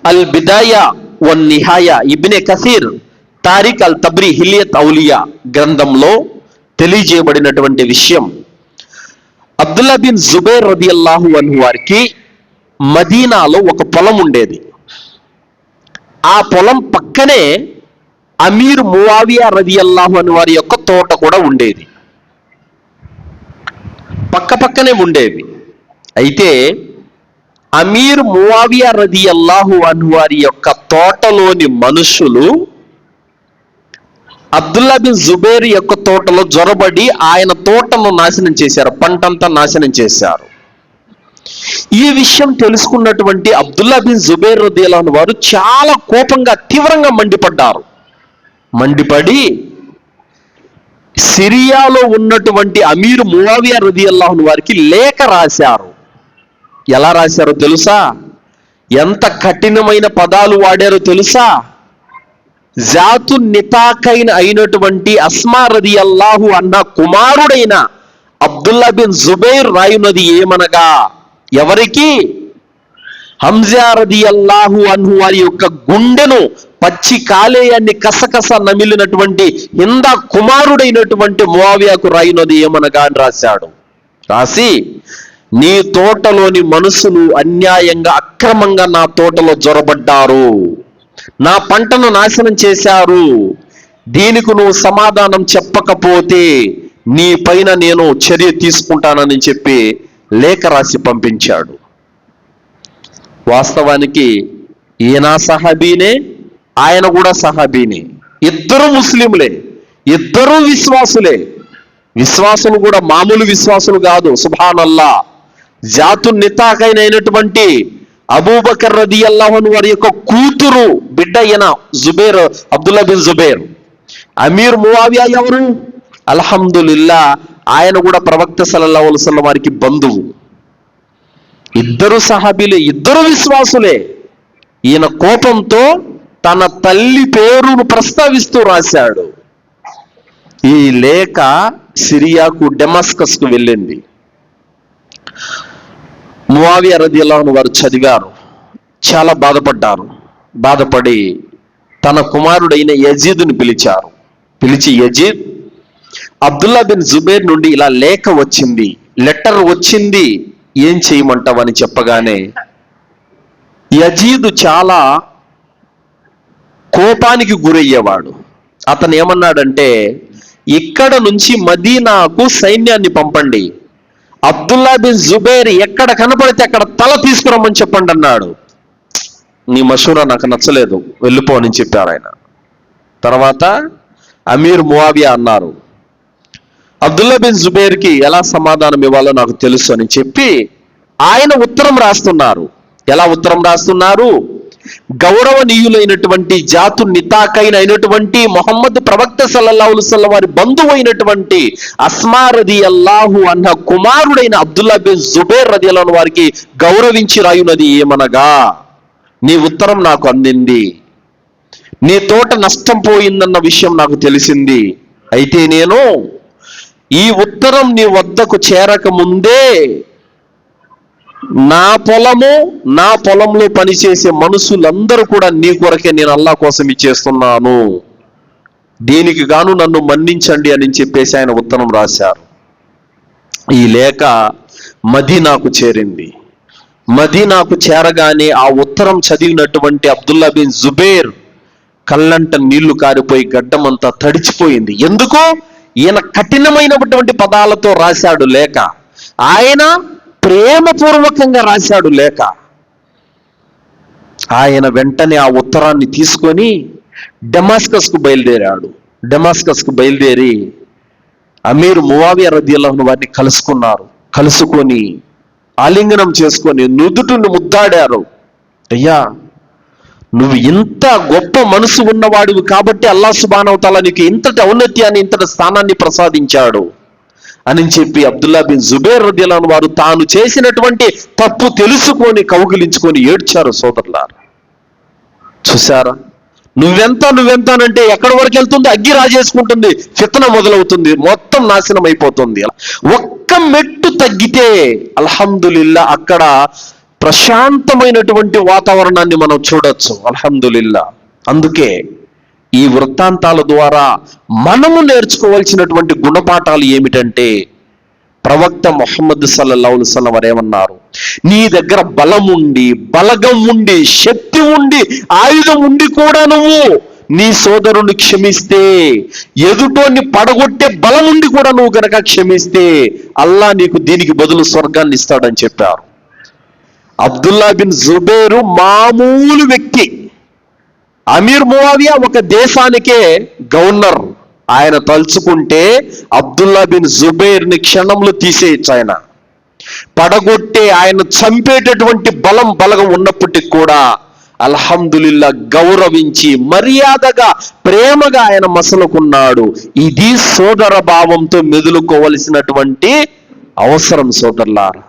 అల్ బిదాయా one నిహాయా ఇబ్నే Kathir Tariq అల్ తబ్రి హిలియత్ ఔలియా గ్రంథంలో తెలియజేయబడినటువంటి విషయం, Abdullah bin Zubair రదియల్లాహు అన్హు వారికి మదీనాలో ఒక పొలం ఉండేది. ఆ పొలం పక్కనే అమీర్ మువావియా రదియల్లాహు అన్హు వారి యొక్క తోట కూడా ఉండేది. పక్క పక్కనే ఉండేవి. అయితే అమీర్ మువావియా రదియల్లాహు అన్హు వారి యొక్క తోటలోని మనుషులు అబ్దుల్లా బిన్ జుబైర్ యొక్క తోటలో జొరబడి ఆయన తోటను నాశనం చేశారు, పంటంతా నాశనం చేశారు. ఈ విషయం తెలుసుకున్నటువంటి అబ్దుల్లా బిన్ జుబైర్ రదియల్లాహు అన్హు వారు చాలా కోపంగా తీవ్రంగా మండిపడ్డారు. మండిపడి సిరియాలో ఉన్నటువంటి అమీర్ మువావియా రదియల్లాహు అన్హు వారికి లేఖ రాశారు. ఎలా రాశారో తెలుసా? ఎంత కఠినమైన పదాలు వాడారో తెలుసా? జాతు నితాకైన అయినటువంటి అస్మా రదియల్లాహు అన్హా కుమారుడైన అబ్దుల్లా బిన్ జుబైర్ రాయునది ఏమనగా, ఎవరికి? హంజా రదియల్లాహు అన్హు వారి యొక్క గుండెను పచ్చి కాలేయాన్ని కసకస నమిలినటువంటి హిందా కుమారుడైనటువంటి మువావియాకు రాయినది ఏమనగా అని రాశాడు. రాసి, నీ తోటలోని మనుషులు అన్యాయంగా అక్రమంగా నా తోటలో జొరబడ్డారు, నా పంటను నాశనం చేశారు, దీనికి నువ్వు సమాధానం చెప్పకపోతే నీ పైన నేను చర్య తీసుకుంటానని చెప్పి లేఖ రాసి పంపించాడు. వాస్తవానికి ఈయన సహాబీనే, ఆయన కూడా సహాబీనే, ఇద్దరు ముస్లింలే, ఇద్దరు విశ్వాసులే. విశ్వాసులు కూడా మామూలు విశ్వాసులు కాదు. సుబ్హానల్లా. జాతు నితాకైనటువంటి అబూబకర్ రదియల్లాహు అన్హు వారి యొక్క కూతురు బిడ్డ అయిన జుబైర్, అబ్దుల్లా బిన్ జుబైర్. అమీర్ మువావియా ఎవరు? అల్హమ్దులిల్లా, ఆయన కూడా ప్రవక్త సల్లల్లాహు అలైహి వసల్లం వారికి బంధువు. ఇద్దరు సహాబీలే, ఇద్దరు విశ్వాసులే. ఈయన కోపంతో తన తల్లి పేరును ప్రస్తావిస్తూ రాశాడు. ఈ లేఖ సిరియాకు డెమస్కస్కు వెళ్ళింది. మువావియా రదియల్లాహు అన్హు వారు చదివారు, చాలా బాధపడ్డారు. బాధపడి తన కుమారుడైన యజీదుని పిలిచారు. పిలిచి, యజీద్, అబ్దుల్లా బిన్ జుబైర్ నుండి ఇలా లేఖ వచ్చింది, లెటర్ వచ్చింది, ఏం చేయమంటావని చెప్పగానే యజీదు చాలా కోపానికి గురయ్యేవాడు. అతను ఏమన్నాడంటే, ఇక్కడ నుంచి మదీనాకు సైన్యాన్ని పంపండి, అబ్దుల్లా బిన్ జుబైర్ ఎక్కడ కనపడితే అక్కడ తల తీసుకురమ్మని చెప్పండి అన్నాడు. నీ మషూరా నాకు నచ్చలేదు, వెళ్ళిపోని చెప్పారు ఆయన. తర్వాత అమీర్ మువావియా అన్నారు, అబ్దుల్లా బిన్ జుబైర్కి ఎలా సమాధానం ఇవ్వాలో నాకు తెలుసు అని చెప్పి ఆయన ఉత్తరం రాస్తున్నారు. ఎలా ఉత్తరం రాస్తున్నారు? గౌరవనీయులైనటువంటి జాతు నితాకైన అయినటువంటి మొహమ్మద్ ప్రవక్త సల్లల్లాహు అలైహి వసల్లం వారి బంధువు అయినటువంటి అస్మా రదియల్లాహు అన్హా కుమారుడైన అబ్దుల్లా బిన్ జుబైర్ రదియల్లాహు అన్హు వారికి గౌరవించి రాయునది ఏమనగా, నీ ఉత్తరం నాకు అందింది, నీ తోట నష్టం పోయిందన్న విషయం నాకు తెలిసింది. అయితే నేను ఈ ఉత్తరం నీ వద్దకు చేరక ముందే నా పొలము, నా పొలంలో పనిచేసే మనుషులందరూ కూడా నీ కొరకే నేను అల్లాహ్ కోసం ఇచ్చేస్తున్నాను, దీనికి గాను నన్ను మన్నించండి అని చెప్పేసి ఆయన ఉత్తరం రాశారు. ఈ లేఖ మదీనాకు చేరింది. మదీనాకు చేరగానే ఆ ఉత్తరం చదివినటువంటి అబ్దుల్లా బిన్ జుబైర్ కళ్ళంట నీళ్లు కారిపోయి గడ్డమంతా తడిచిపోయింది. ఎందుకు? ఈయన కఠినమైనటువంటి పదాలతో రాశాడు లేఖ, ఆయన ప్రేమపూర్వకంగా రాశాడు లేఖ. ఆయన వెంటనే ఆ ఉత్తరాన్ని తీసుకొని డెమాస్కస్కు బయలుదేరాడు. డెమాస్కస్కు బయలుదేరి అమీర్ మువావియా రదియల్లాహు అన్హు వారిని కలుసుకున్నారు. కలుసుకొని ఆలింగనం చేసుకొని నుదుటిని ముద్దాడారు. అయ్యా, నువ్వు ఇంత గొప్ప మనసు ఉన్నవాడివి కాబట్టి అల్లాహ్ సుబ్హానహు వ తఆలా నీకు ఇంతటి ఔన్నత్యాన్ని, ఇంతటి స్థానాన్ని ప్రసాదించాడు అని చెప్పి అబ్దుల్లా బిన్ జుబైర్ రదియల్లాహు అన్హు వారు తాను చేసినటువంటి తప్పు తెలుసుకొని కౌగిలించుకొని ఏడ్చారు. సోదరులారా, చూసారా? నువ్వెంతానంటే ఎక్కడి వరకు వెళ్తుంది? అగ్గి రాజేసుకుంటుంది, ఫిత్న మొదలవుతుంది, మొత్తం నాశనం అయిపోతుంది. ఒక్క మెట్టు తగ్గితే అల్హమ్దులిల్లా అక్కడ ప్రశాంతమైనటువంటి వాతావరణాన్ని మనం చూడొచ్చు. అల్హమ్దులిల్లా. అందుకే ఈ వృత్తాంతాల ద్వారా మనము నేర్చుకోవాల్సినటువంటి గుణపాఠాలు ఏమిటంటే, ప్రవక్త ముహమ్మద్ సల్లల్లాహు అలైహి వసల్లం వారు ఏమన్నారు, నీ దగ్గర బలం ఉండి, బలగం ఉండి, శక్తి ఉండి, ఆయుధం ఉండి కూడా నువ్వు నీ సోదరుని క్షమిస్తే, ఎదుటోని పడగొట్టే బలం ఉండి కూడా నువ్వు గనక క్షమిస్తే, అల్లా నీకు దీనికి బదులు స్వర్గాన్ని ఇస్తాడని చెప్పారు. అబ్దుల్లా బిన్ జుబైరు మామూలు వ్యక్తి. అమీర్ ముఆవియా ఒక దేశానికే గవర్నర్. ఆయన తలుచుకుంటే అబ్దుల్లా బిన్ జుబైర్ని క్షణంలో తీసేయచ్చు. ఆయన పడగొట్టే, ఆయన చంపేటటువంటి బలగం ఉన్నప్పటికీ కూడా అల్హమ్దులిల్లా గౌరవించి మర్యాదగా ప్రేమగా ఆయన మసలుకున్నాడు. ఇది సోదర భావంతో మెదులుకోవలసినటువంటి అవసరం సోదరులారా.